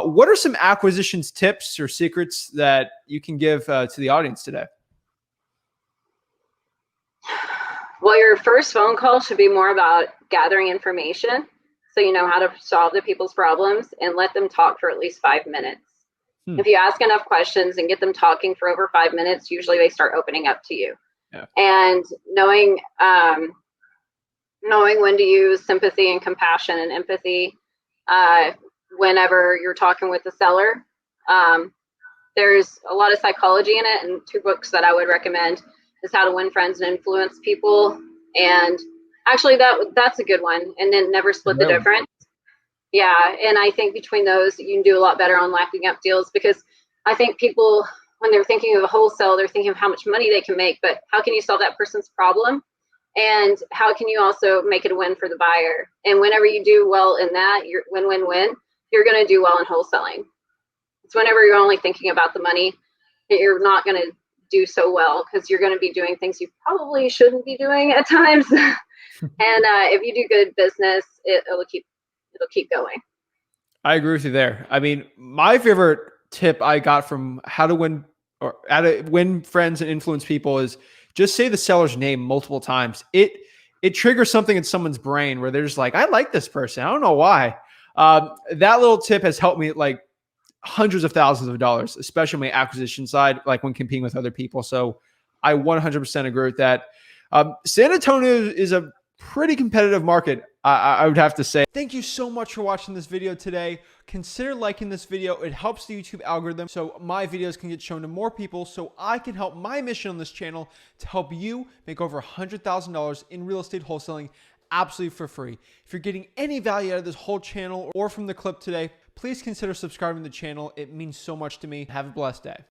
What are some acquisitions tips or secrets that you can give to the audience today? Well, your first phone call should be more about gathering information so you know how to solve the people's problems, and let them talk for at least 5 minutes. If you ask enough questions and get them talking for over 5 minutes, usually they start opening up to you. Yeah. And knowing when to use sympathy and compassion and empathy whenever you're talking with the seller. There's a lot of psychology in it, and 2 books that I would recommend is How to Win Friends and Influence People. And actually that's a good one. And then Never Split the Difference. Yeah. And I think between those, you can do a lot better on locking up deals, because I think people, when they're thinking of a wholesale, they're thinking of how much money they can make, but how can you solve that person's problem? And how can you also make it a win for the buyer? And whenever you do well in that, you're win-win-win, you're going to do well in wholesaling. It's whenever you're only thinking about the money that you're not going to do so well, because you're going to be doing things you probably shouldn't be doing at times. And if you do good business, it'll keep going. I agree with you there. I mean, my favorite tip I got from how to win friends and influence people is just say the seller's name multiple times. It triggers something in someone's brain where they're just like, I like this person. I don't know why. That little tip has helped me like hundreds of thousands of dollars, especially on my acquisition side, like when competing with other people. So I 100% agree with that. San Antonio is a pretty competitive market, I would have to say. Thank you so much for watching this video today. Consider liking this video. It helps the YouTube algorithm so my videos can get shown to more people, so I can help my mission on this channel to help you make over $100,000 in real estate wholesaling absolutely for free. If you're getting any value out of this whole channel or from the clip today, please consider subscribing to the channel. It means so much to me. Have a blessed day.